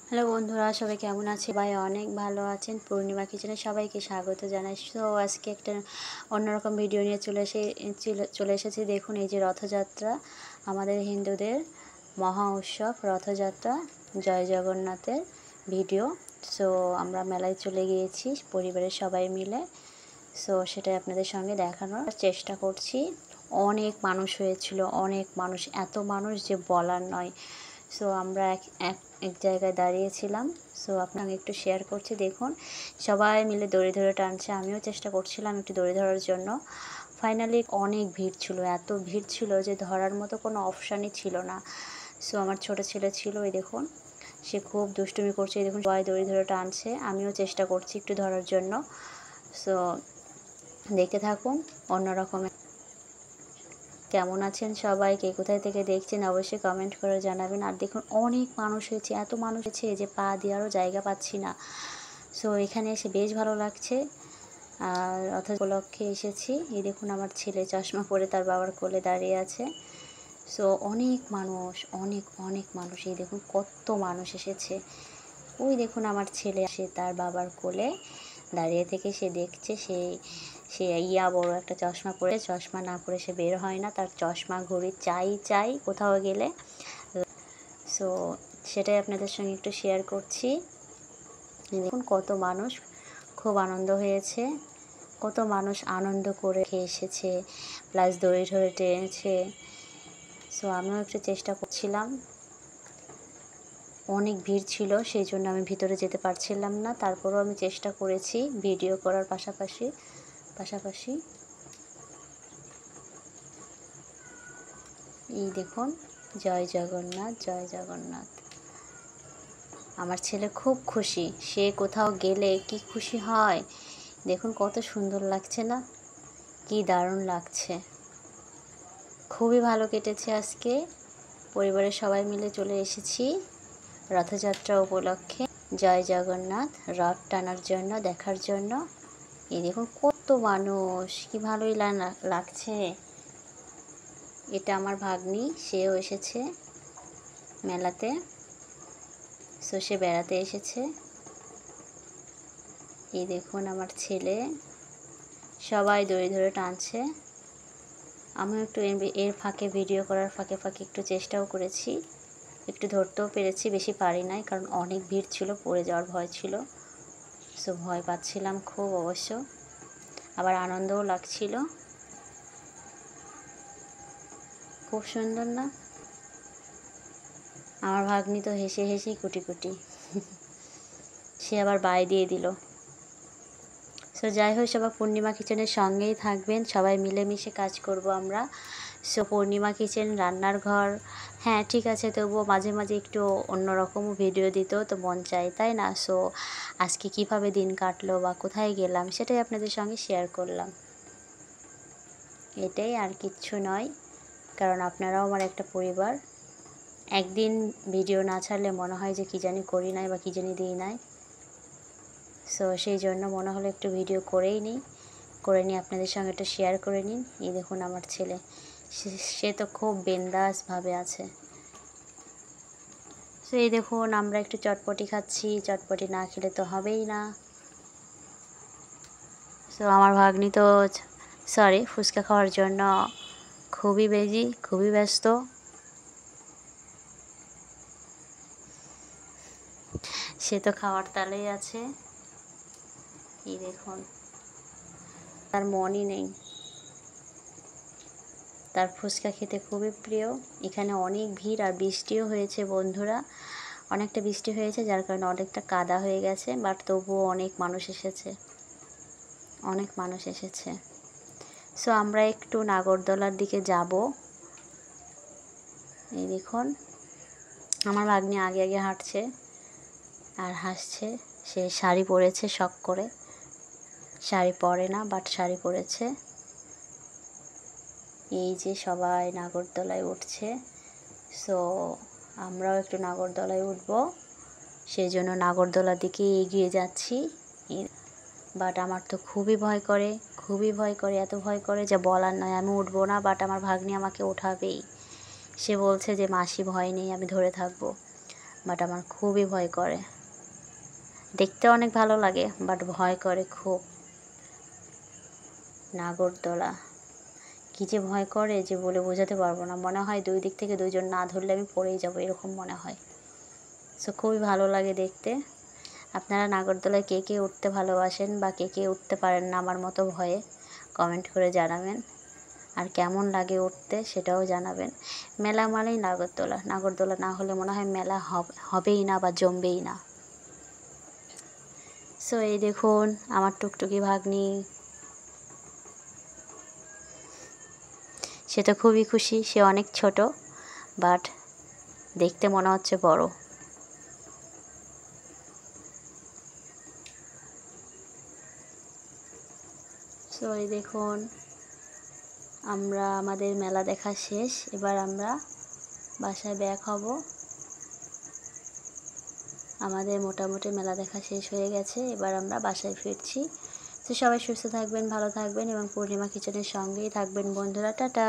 Hello বন্ধুরা, সবাই কেমন আছে? ভাই অনেক ভালো আছেন। পূর্ণিমা কিচেনে সবাইকে স্বাগত জানাই। সো আজকে একটা অন্যরকম ভিডিও নিয়ে চলে এসেছি। দেখুন, এই যে রথযাত্রা, আমাদের হিন্দুদের মহা উৎসব রথযাত্রা, জয় জগন্নাথের ভিডিও। সো আমরা মেলায় চলে গিয়েছি পরিবারের সবাই মিলে। সো সেটাই আপনাদের সঙ্গে দেখানোর চেষ্টা করছি। অনেক মানুষ হয়েছিল, অনেক মানুষ, এত মানুষ যে বলার নয়। সো আমরা এক জায়গায় দাঁড়িয়েছিলাম। সো আপনাকে একটু শেয়ার করছি। দেখুন, সবাই মিলে দড়ি ধরে টানছে। আমিও চেষ্টা করছিলাম একটু দড়ি ধরার জন্য। ফাইনালি অনেক ভিড় ছিল, এত ভিড় ছিল যে ধরার মতো কোনো অপশানই ছিল না। সো আমার ছোটো ছেলে ছিল, এই দেখুন, সে খুব দুষ্টুমি করছে। এই দেখুন, সবাই দড়ি ধরে টানছে, আমিও চেষ্টা করছি একটু ধরার জন্য। সো দেখতে থাকুন। অন্যরকমের কেমন আছেন সবাই, কে কোথায় থেকে দেখছেন অবশ্যই কমেন্ট করে জানাবেন। আর দেখুন, অনেক মানুষ হয়েছে, এত মানুষ হয়েছে যে পা দেওয়ারও জায়গা পাচ্ছি না। সো এখানে এসে বেশ ভালো লাগছে। আর উপলক্ষে এসেছি। এই দেখুন, আমার ছেলে চশমা পরে তার বাবার কোলে দাঁড়িয়ে আছে। সো অনেক মানুষ, অনেক অনেক মানুষ। এই দেখুন কত মানুষ এসেছে। ওই দেখুন আমার ছেলে আসে তার বাবার কোলে দাঁড়িয়ে থেকে সে দেখছে। সে বড় একটা চশমা পরে, চশমা না পরে সে বের হয় না। তার চশমা ঘড়ি চাই কোথাও গেলে। সো সেটাই আপনাদের সঙ্গে একটু শেয়ার করছি। দেখুন কত মানুষ, খুব আনন্দ হয়েছে। কত মানুষ আনন্দ করে এসেছে, প্লাস দড়ি ধরে টেনেছে। সো আমিও একটু চেষ্টা করছিলাম। অনেক ভিড় ছিল, সেই জন্য আমি ভিতরে যেতে পারছিলাম না। তারপরেও আমি চেষ্টা করেছি ভিডিও করার পাশাপাশি। এই দেখুন, জয় জগন্নাথ, জয় জগন্নাথ। আমার ছেলে খুব খুশি, সে কোথাও গেলে কি খুশি হয়। দেখুন কত সুন্দর লাগছে না, কি দারুণ লাগছে। খুবই ভালো কেটেছে আজকে। পরিবারের সবাই মিলে চলে এসেছি রথযাত্রা উপলক্ষে জয় জগন্নাথ রথ টানার জন্য, দেখার জন্য। এই দেখুন কত মানুষ, কি ভালোই লাগছে। এটা আমার ভাগ্নি, সেও এসেছে মেলাতে। সো সে বেড়াতে এসেছে। এই দেখুন আমার ছেলে, সবাই দড়ি ধরে টানছে। আমিও একটু এর ফাঁকে ভিডিও করার ফাঁকে একটু চেষ্টাও করেছি, একটু ধরতেও পেরেছি। বেশি পারি নাই, কারণ অনেক ভিড় ছিল, পড়ে যাওয়ার ভয় ছিল। সো ভয় পাচ্ছিলাম খুব অবশ্য, আবার আনন্দও লাগছিল। খুব সুন্দর না? আমার ভাগ্নি তো হেসেই কুটি সে আবার বাই দিয়ে দিল। সো যাই হোক, সবাই পূর্ণিমা কিচেনের সঙ্গেই থাকবেন, সবাই মিলেমিশে কাজ করব আমরা। সো পূর্ণিমা কিচেন রান্নার ঘর, হ্যাঁ ঠিক আছে, তবুও মাঝে মাঝে একটু অন্যরকমও ভিডিও দিতেও তো মন চায়, তাই না? সো আজকে কিভাবে দিন কাটলো বা কোথায় গেলাম সেটাই আপনাদের সঙ্গে শেয়ার করলাম। এটাই, আর কিচ্ছু নয়, কারণ আপনারাও আমার একটা পরিবার। একদিন ভিডিও না ছাড়লে মনে হয় যে কী জানি করি নাই বা কী জানি দিই নাই। সো সেই জন্য মনে হলো একটু ভিডিও করে নিই আপনাদের সঙ্গে একটু শেয়ার করে নিন। এই দেখুন আমার ছেলে, সে তো খুব বিন্দাসভাবে আছে। সো এই দেখুন, আমরা একটু চটপটি খাচ্ছি, চটপটি না খেলে তো হবেই না। সো আমার ভাগ্নি তো ফুচকা খাওয়ার জন্য খুবই ব্যস্ত। সে তো খাওয়ার তালেই আছে। এই দেখুন, তার মনই নেই, তার ফুচকা খেতে খুবই প্রিয়। এখানে অনেক ভিড় আর বৃষ্টিও হয়েছে বন্ধুরা, অনেকটা বৃষ্টি হয়েছে, যার কারণে অনেকটা কাদা হয়ে গেছে। বাট তবুও অনেক মানুষ এসেছে। সো আমরা একটু নাগরদোলার দিকে যাব। এই দেখুন, আমার ভাগ্নি আগে হাঁটছে আর হাসছে। সে শাড়ি পরেছে শখ করে, শাড়ি পরে না, বাট শাড়ি পরেছে। এই যে সবাই নাগরদোলায় উঠছে। সো আমরাও একটু নাগরদোলায় উঠব, সেই জন্য নাগরদোলার দিকে এগিয়ে যাচ্ছি। বাট আমার তো খুবই ভয় করে, এত ভয় করে যে বলার নয়। আমি উঠবো না, বাট আমার ভাগ্নি আমাকে ওঠাবেই। সে বলছে যে মাসি ভয় নেই, আমি ধরে থাকবো। বাট আমার খুবই ভয় করে। দেখতে অনেক ভালো লাগে বাট ভয় করে খুব। নাগরদোলা কী যে ভয় করে যে বলে বোঝাতে পারবো না। মনে হয় 2 দিক থেকে 2 জন না ধরলে আমি পড়েই যাবো, এরকম মনে হয়। সো খুবই ভালো লাগে দেখতে। আপনারা নাগরদোলায় কে কে উঠতে ভালোবাসেন বা কে কে উঠতে পারেন না আমার মতো ভয়ে, কমেন্ট করে জানাবেন। আর কেমন লাগে উঠতে সেটাও জানাবেন। মেলা মানেই নাগরদোলা, নাগরদোলা না হলে মনে হয় মেলা হবেই না বা জমবেই না। সো এই দেখুন আমার টুকটুকি ভাগ্নি, সে তো খুবই খুশি। সে অনেক ছোট বাট দেখতে মনে হচ্ছে বড়। সো এই দেখুন আমাদের মেলা দেখা শেষ। এবার আমরা বাসায় ব্যাক হব। আমাদের মোটামুটি মেলা দেখা শেষ হয়ে গেছে, এবার আমরা বাসায় ফিরছি। তো সবাই সুস্থ থাকবেন, ভালো থাকবেন এবং পূর্ণিমা কিচেনের সঙ্গেই থাকবেন বন্ধুরা। টাটা।